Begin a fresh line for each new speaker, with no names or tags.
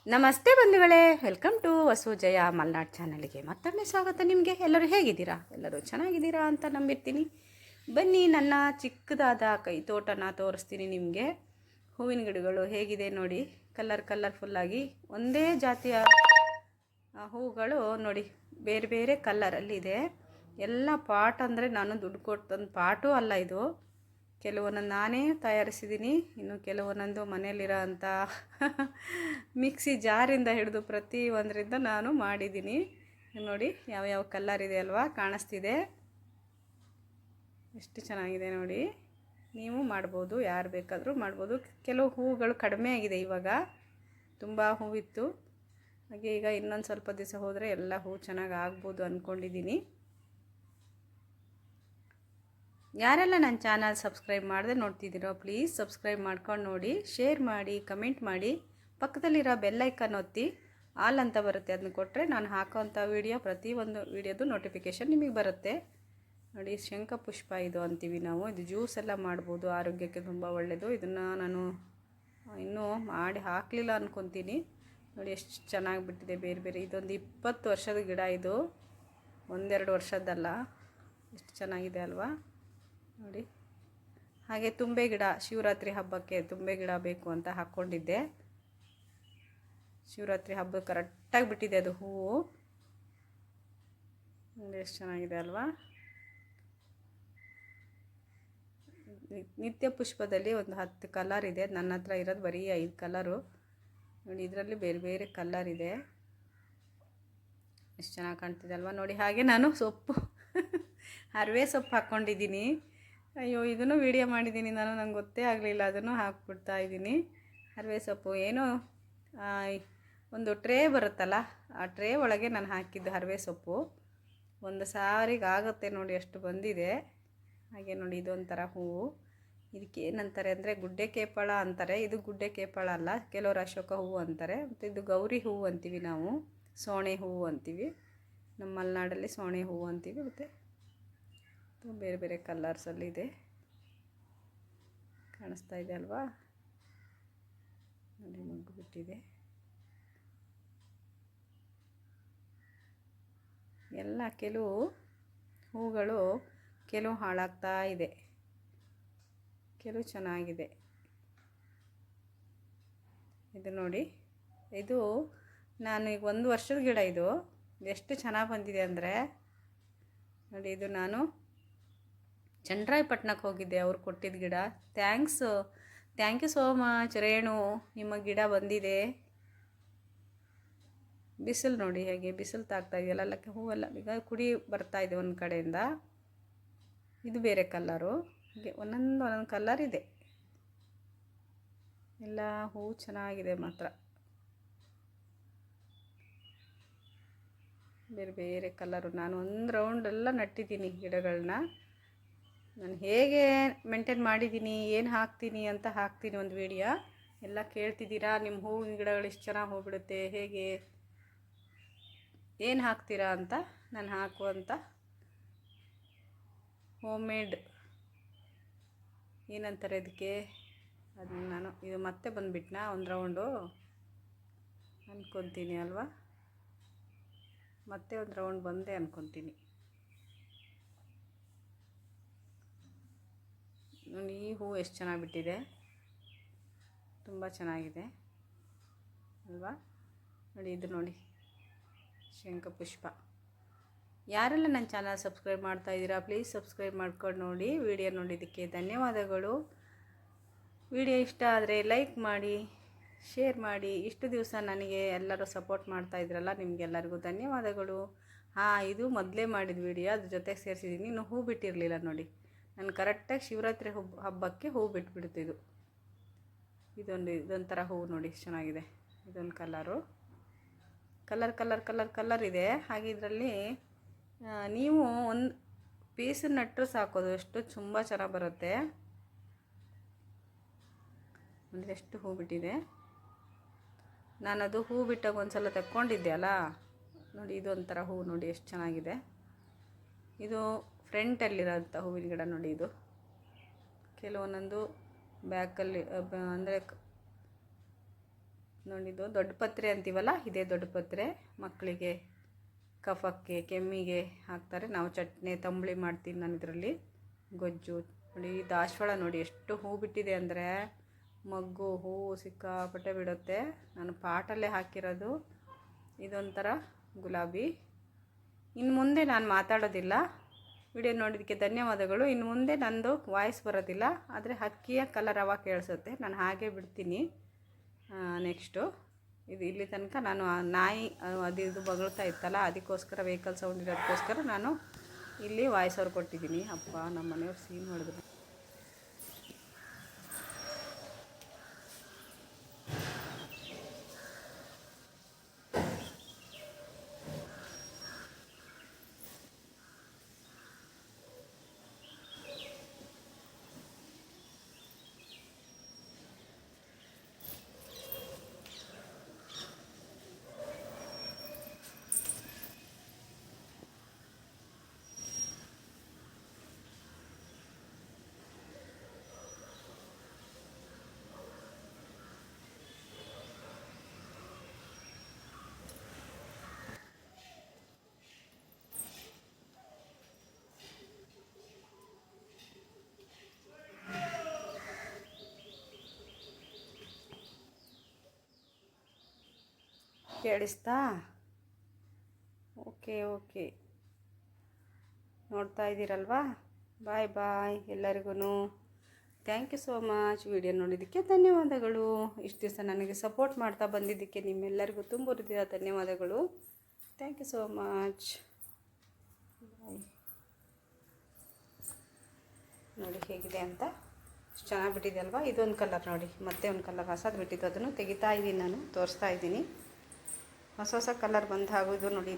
ನಮಸ್ತೆ ಬಂಧುಗಳೇ, welcome to ವಸುಜಯ Malnad ಚಾನಲ್ಗೆ ಮತ್ತೊಮ್ಮೆ ಸ್ವಾಗತ. ನಿಮಗೆ ಎಲ್ಲರೂ ಹೇಗಿದ್ದೀರಾ? ಎಲ್ಲರೂ ಚೆನ್ನಾಗಿದ್ದೀರಾ ಅಂತ ನಂಬಿರ್ತೀನಿ. ಬನ್ನಿ, ನನ್ನ ಚಿಕ್ಕದಾದ ಕೈ ತೋಟನ ತೋರಿಸ್ತೀನಿ ನಿಮಗೆ. ಹೂವಿನ ಗಿಡಗಳು ಹೇಗಿದೆ ನೋಡಿ, ಕಲರ್ಫುಲ್ಲಾಗಿ ಒಂದೇ ಜಾತಿಯ ಹೂಗಳು ನೋಡಿ, ಬೇರೆ ಬೇರೆ ಕಲ್ಲರಲ್ಲಿದೆ. ಎಲ್ಲ ಪಾಟ್ ಅಂದರೆ ನಾನು ದುಡ್ಡು ಕೊಟ್ಟು ತಂದು ಪಾಟೂ ಅಲ್ಲ ಇದು. ಕೆಲವೊಂದೊಂದು ನಾನೇ ತಯಾರಿಸಿದ್ದೀನಿ, ಇನ್ನು ಕೆಲವೊಂದೊಂದು ಮನೆಯಲ್ಲಿರೋ ಅಂಥ ಮಿಕ್ಸಿ ಜಾರಿಂದ ಹಿಡಿದು ಪ್ರತಿ ಒಂದರಿಂದ ನಾನು ಮಾಡಿದ್ದೀನಿ. ನೋಡಿ ಯಾವ ಕಲ್ಲರ್ ಇದೆ ಅಲ್ವಾ, ಕಾಣಿಸ್ತಿದೆ. ಎಷ್ಟು ಚೆನ್ನಾಗಿದೆ ನೋಡಿ. ನೀವು ಮಾಡ್ಬೋದು, ಯಾರು ಬೇಕಾದರೂ ಮಾಡ್ಬೋದು. ಕೆಲವು ಹೂಗಳು ಕಡಿಮೆ ಆಗಿದೆ, ಇವಾಗ ತುಂಬ ಹೂವಿತ್ತು. ಹಾಗೆ ಈಗ ಇನ್ನೊಂದು ಸ್ವಲ್ಪ ದಿವಸ ಹೋದರೆ ಎಲ್ಲ ಹೂ ಚೆನ್ನಾಗಿ ಆಗ್ಬೋದು ಅಂದ್ಕೊಂಡಿದ್ದೀನಿ. ಯಾರೆಲ್ಲ ನನ್ನ ಚಾನಲ್ ಸಬ್ಸ್ಕ್ರೈಬ್ ಮಾಡದೆ ನೋಡ್ತಿದ್ದೀರೋ ಪ್ಲೀಸ್ ಸಬ್ಸ್ಕ್ರೈಬ್ ಮಾಡ್ಕೊಂಡು ನೋಡಿ, ಶೇರ್ ಮಾಡಿ, ಕಮೆಂಟ್ ಮಾಡಿ. ಪಕ್ಕದಲ್ಲಿರೋ ಬೆಲ್ಲೈಕನ್ ಒತ್ತಿ ಆಲ್ ಅಂತ ಬರುತ್ತೆ, ಅದನ್ನ ಕೊಟ್ಟರೆ ನಾನು ಹಾಕೋವಂಥ ಪ್ರತಿಯೊಂದು ವೀಡಿಯೋದು ನೋಟಿಫಿಕೇಷನ್ ನಿಮಗೆ ಬರುತ್ತೆ. ನೋಡಿ, ಶಂಖಪುಷ್ಪ ಇದು ಅಂತೀವಿ ನಾವು. ಇದು ಜ್ಯೂಸ್ ಎಲ್ಲ ಮಾಡ್ಬೋದು, ಆರೋಗ್ಯಕ್ಕೆ ತುಂಬ ಒಳ್ಳೆಯದು. ಇದನ್ನು ನಾನು ಇನ್ನೂ ಮಾಡಿ ಹಾಕಲಿಲ್ಲ ಅಂದ್ಕೊತೀನಿ. ನೋಡಿ ಎಷ್ಟು ಚೆನ್ನಾಗಿ ಬಿಟ್ಟಿದೆ ಬೇರೆ ಬೇರೆ. ಇದೊಂದು 20 ವರ್ಷದ ಗಿಡ, ಇದು ಒಂದೆರಡು ವರ್ಷದ್ದಲ್ಲ. ಎಷ್ಟು ಚೆನ್ನಾಗಿದೆ ಅಲ್ವಾ ನೋಡಿ. ಹಾಗೆ ತುಂಬೆ ಗಿಡ, ಶಿವರಾತ್ರಿ ಹಬ್ಬಕ್ಕೆ ತುಂಬೆ ಗಿಡ ಬೇಕು ಅಂತ ಹಾಕ್ಕೊಂಡಿದ್ದೆ. ಶಿವರಾತ್ರಿ ಹಬ್ಬ ಕರೆಕ್ಟಾಗಿ ಬಿಟ್ಟಿದೆ ಅದು ಹೂವು. ಎಷ್ಟು ಚೆನ್ನಾಗಿದೆ ಅಲ್ವಾ. ನಿತ್ಯ ಪುಷ್ಪದಲ್ಲಿ ಒಂದು 10 ಕಲರ್ ಇದೆ. ನನ್ನ ಹತ್ರ ಇರೋದು ಬರೀ 5 ಕಲರು ನೋಡಿ. ಇದರಲ್ಲಿ ಬೇರೆ ಬೇರೆ ಕಲರ್ ಇದೆ. ಎಷ್ಟು ಚೆನ್ನಾಗಿ ಕಾಣ್ತಿದೆ ಅಲ್ವಾ ನೋಡಿ. ಹಾಗೆ ನಾನು ಸೊಪ್ಪು ಹರವೆ ಸೊಪ್ಪು ಹಾಕ್ಕೊಂಡಿದ್ದೀನಿ. ಅಯ್ಯೋ, ಇದನ್ನು ವೀಡಿಯೋ ಮಾಡಿದ್ದೀನಿ ನಾನು, ನಂಗೆ ಗೊತ್ತೇ ಆಗಲಿಲ್ಲ. ಅದನ್ನು ಹಾಕ್ಬಿಡ್ತಾ ಇದ್ದೀನಿ. ಹರವೆ ಸೊಪ್ಪು ಏನೋ ಒಂದು ಟ್ರೇ ಬರುತ್ತಲ್ಲ, ಆ ಟ್ರೇ ಒಳಗೆ ನಾನು ಹಾಕಿದ್ದು ಹರವೆ ಸೊಪ್ಪು. ಒಂದು ಸಾರಿಗೆ ಆಗುತ್ತೆ ನೋಡಿ, ಅಷ್ಟು ಬಂದಿದೆ. ಹಾಗೆ ನೋಡಿ, ಇದೊಂಥರ ಹೂವು. ಇದಕ್ಕೆ ಏನಂತಾರೆ ಅಂದರೆ ಗುಡ್ಡೆ ಕೇಪಳ ಅಂತಾರೆ. ಇದು ಗುಡ್ಡೆ ಕೇಪಳ ಅಲ್ಲ, ಕೆಲವರು ಅಶೋಕ ಹೂವು ಅಂತಾರೆ. ಮತ್ತು ಇದು ಗೌರಿ ಹೂವು ಅಂತೀವಿ ನಾವು, ಸೋಣೆ ಹೂವು ಅಂತೀವಿ. ನಮ್ಮ ಮಲೆನಾಡಲ್ಲಿ ಸೋಣೆ ಹೂವು ಅಂತೀವಿ. ಮತ್ತು ಬೇರೆ ಬೇರೆ ಕಲರ್ಸಲ್ಲಿದೆ, ಕಾಣಿಸ್ತಾ ಇದೆ ಅಲ್ವಾ ನೋಡಿ. ಮಗ್ಗು ಬಿಟ್ಟಿದೆ. ಎಲ್ಲ ಕೆಲವು ಹೂಗಳು ಕೆಲವು ಹಾಳಾಗ್ತಾ ಇದೆ, ಕೆಲವು ಚೆನ್ನಾಗಿದೆ. ಇದು ನೋಡಿ, ಇದು ನಾನು ಈಗ 1 ವರ್ಷದ ಗಿಡ. ಇದು ಎಷ್ಟು ಚೆನ್ನಾಗಿ ಬಂದಿದೆ ಅಂದರೆ ನೋಡಿ. ಇದು ನಾನು ಚನ್ನರಾಯಪಟ್ಟಣಕ್ಕೆ ಹೋಗಿದ್ದೆ, ಅವ್ರು ಕೊಟ್ಟಿದ್ದ ಗಿಡ. ಥ್ಯಾಂಕ್ ಯು ಸೋ ಮಚ್ ರೇಣು, ನಿಮ್ಮ ಗಿಡ ಬಂದಿದೆ. ಬಿಸಿಲು ನೋಡಿ ಹೇಗೆ ಬಿಸಿಲು ತಾಗ್ತಾ ಇದೆಯಲ್ಲ, ಅಲ್ಲಕ್ಕೆ ಹೂವೆಲ್ಲ ಈಗ ಕುಡಿ ಬರ್ತಾ ಇದೆ ಒಂದು ಕಡೆಯಿಂದ. ಇದು ಬೇರೆ ಕಲ್ಲರು. ಹೀಗೆ ಒಂದೊಂದು ಕಲ್ಲರ್ ಇದೆ. ಎಲ್ಲ ಹೂವು ಚೆನ್ನಾಗಿದೆ ಮಾತ್ರ, ಬೇರೆ ಬೇರೆ ಕಲರು. ನಾನು ಒಂದು ರೌಂಡೆಲ್ಲ ನಟ್ಟಿದ್ದೀನಿ ಗಿಡಗಳನ್ನ. ನಾನು ಹೇಗೆ ಮೇಂಟೈನ್ ಮಾಡಿದ್ದೀನಿ, ಏನು ಹಾಕ್ತೀನಿ ಅಂತ ಹಾಕ್ತೀನಿ ಒಂದು ವೀಡಿಯೋ. ಎಲ್ಲ ಕೇಳ್ತಿದ್ದೀರಾ, ನಿಮ್ಮ ಹೂವಿನ ಗಿಡಗಳು ಇಷ್ಟು ಚೆನ್ನಾಗಿ ಹೂ ಬಿಡುತ್ತೆ, ಹೇಗೆ ಏನು ಹಾಕ್ತೀರಾ ಅಂತ. ನಾನು ಹಾಕುವಂಥ ಹೋಮ್ ಮೇಡ್ ಏನಂತಾರೆ ಅದಕ್ಕೆ, ಅದನ್ನು ನಾನು ಇದು ಮತ್ತೆ ಬಂದುಬಿಟ್ನಾ ಒಂದು ರೌಂಡು ಅಂದ್ಕೊತೀನಿ ಅಲ್ವಾ. ಮತ್ತೆ ಒಂದು ರೌಂಡ್ ಬಂದೆ ಅಂದ್ಕೊತೀನಿ. ನೋಡಿ, ಈ ಹೂವು ಎಷ್ಟು ಚೆನ್ನಾಗಿ ಬಿಟ್ಟಿದೆ, ತುಂಬ ಚೆನ್ನಾಗಿದೆ ಅಲ್ವಾ ನೋಡಿ. ಇದು ನೋಡಿ, ಶಂಖಪುಷ್ಪ. ಯಾರೆಲ್ಲ ನನ್ನ ಚಾನಲ್ ಸಬ್ಸ್ಕ್ರೈಬ್ ಮಾಡ್ತಾ ಇದ್ದೀರಾ ಪ್ಲೀಸ್ ಸಬ್ಸ್ಕ್ರೈಬ್ ಮಾಡ್ಕೊಂಡು ನೋಡಿ. ವಿಡಿಯೋ ನೋಡಿದ್ದಕ್ಕೆ ಧನ್ಯವಾದಗಳು. ವಿಡಿಯೋ ಇಷ್ಟ ಆದರೆ ಲೈಕ್ ಮಾಡಿ, ಶೇರ್ ಮಾಡಿ. ಇಷ್ಟು ದಿವಸ ನನಗೆ ಎಲ್ಲರೂ ಸಪೋರ್ಟ್ ಮಾಡ್ತಾ ಇದ್ರಲ್ಲ, ನಿಮಗೆಲ್ಲರಿಗೂ ಧನ್ಯವಾದಗಳು. ಇದು ಮೊದಲೇ ಮಾಡಿದ ವಿಡಿಯೋ, ಅದ್ರ ಜೊತೆಗೆ ಸೇರಿಸಿದ್ದೀನಿ. ಇನ್ನು ಹೂ ಬಿಟ್ಟಿರಲಿಲ್ಲ ನೋಡಿ. ನಾನು ಕರೆಕ್ಟಾಗಿ ಶಿವರಾತ್ರಿ ಹಬ್ಬಕ್ಕೆ ಹೂ ಬಿಟ್ಬಿಡ್ತಿದ್ದು. ಇದೊಂಥರ ಹೂವು ನೋಡಿ, ಎಷ್ಟು ಚೆನ್ನಾಗಿದೆ. ಇದೊಂದು ಕಲರ್ ಇದೆ. ಹಾಗೆ ಇದರಲ್ಲಿ ನೀವು ಒಂದು ಪೀಸ್ ನಟ್ಟರು ಸಾಕೋದು, ಎಷ್ಟು ತುಂಬ ಚೆನ್ನಾಗಿ ಬರುತ್ತೆ. ಅಂದರೆ ಎಷ್ಟು ಹೂ ಬಿಟ್ಟಿದೆ. ನಾನದು ಹೂ ಬಿಟ್ಟಾಗ ಒಂದು ಸಲ ತಕ್ಕೊಂಡಿದ್ದೆ ಅಲ್ಲ ನೋಡಿ. ಇದೊಂಥರ ಹೂ ನೋಡಿ, ಎಷ್ಟು ಚೆನ್ನಾಗಿದೆ. ಇದು ಫ್ರಂಟಲ್ಲಿರೋಂಥ ಹೂವಿನ ಗಿಡ ನೋಡಿ. ಇದು ಕೆಲವೊಂದೊಂದು ಬ್ಯಾಕಲ್ಲಿ ಅಂದರೆ ನೋಡಿದ್ದು ದೊಡ್ಡ ಪತ್ರೆ ಅಂತೀವಲ್ಲ, ಇದೇ ದೊಡ್ಡ ಪತ್ರೆ. ಮಕ್ಕಳಿಗೆ ಕಫಕ್ಕೆ ಕೆಮ್ಮಿಗೆ ಹಾಕ್ತಾರೆ. ನಾವು ಚಟ್ನಿ ತಂಬುಳಿ ಮಾಡ್ತೀನಿ ನಾನು ಇದರಲ್ಲಿ, ಗೊಜ್ಜು. ನೋಡಿ ದಾಸವಾಳ ನೋಡಿ ಎಷ್ಟು ಹೂ ಬಿಟ್ಟಿದೆ ಅಂದರೆ, ಮಗ್ಗು ಹೂವು ಸಿಕ್ಕಾಪಟ್ಟೆ ಬಿಡುತ್ತೆ. ನಾನು ಪಾಟಲ್ಲೇ ಹಾಕಿರೋದು. ಇದೊಂಥರ ಗುಲಾಬಿ. ಇನ್ನು ಮುಂದೆ ನಾನು ಮಾತಾಡೋದಿಲ್ಲ. ವಿಡಿಯೋ ನೋಡಿದ್ದಕ್ಕೆ ಧನ್ಯವಾದಗಳು. ಇನ್ನು ಮುಂದೆ ನಂದು ವಾಯ್ಸ್ ಬರೋದಿಲ್ಲ, ಆದರೆ ಹಕ್ಕಿಯ ಕಲರವ ಕೇಳಿಸುತ್ತೆ. ನಾನು ಹಾಗೆ ಬಿಡ್ತೀನಿ. ನೆಕ್ಸ್ಟು ಇದು ಇಲ್ಲಿ ತನಕ ನಾನು ನಾಯಿ ಅದು ಇದು ಬಗಳ್ತಾ ಇತ್ತಲ್ಲ, ಅದಕ್ಕೋಸ್ಕರ ವೆಹಿಕಲ್ ಸೌಂಡ್ ಇರೋದಕ್ಕೋಸ್ಕರ ನಾನು ಇಲ್ಲಿ ವಾಯ್ಸ್ ಓವರ್ ಕೊಟ್ಟಿದ್ದೀನಿ. ಅಪ್ಪ ನಮ್ಮ ಮನೆಯವ್ರು ಸೀನ್ ಮಾಡಿದ್ರು. ಕೇಳಿಸ್ತಾ? ಓಕೆ ನೋಡ್ತಾ ಇದ್ದೀರಲ್ವಾ? ಬಾಯ್ ಬಾಯ್ ಎಲ್ಲರಿಗೂ. Thank you so much. Video ನೋಡಿದ್ದಕ್ಕೆ ಧನ್ಯವಾದಗಳು. ಇಷ್ಟು ದಿವಸ ನನಗೆ ಸಪೋರ್ಟ್ ಮಾಡ್ತಾ ಬಂದಿದ್ದಕ್ಕೆ ನಿಮ್ಮೆಲ್ಲರಿಗೂ ತುಂಬ ಹೃದಯ ಧನ್ಯವಾದಗಳು. Thank you so much. Bye. ನೋಡಿ ಹೇಗಿದೆ ಅಂತ, ಎಷ್ಟು ಚೆನ್ನಾಗಿ ಬಿಟ್ಟಿದೆ ಅಲ್ವಾ? ಇದೊಂದು ಕಲರ್ ನೋಡಿ, ಮತ್ತೆ ಒಂದು ಕಲರ್ ಹೊಸದು ಬಿಟ್ಟಿದ್ದು, ಅದನ್ನು ತೆಗಿತಾ ಇದ್ದೀನಿ ನಾನು, ತೋರಿಸ್ತಾ ಇದ್ದೀನಿ. ಹೊಸ ಕಲರ್ ಬಂದು ಆಗೋದು ನೋಡಿ.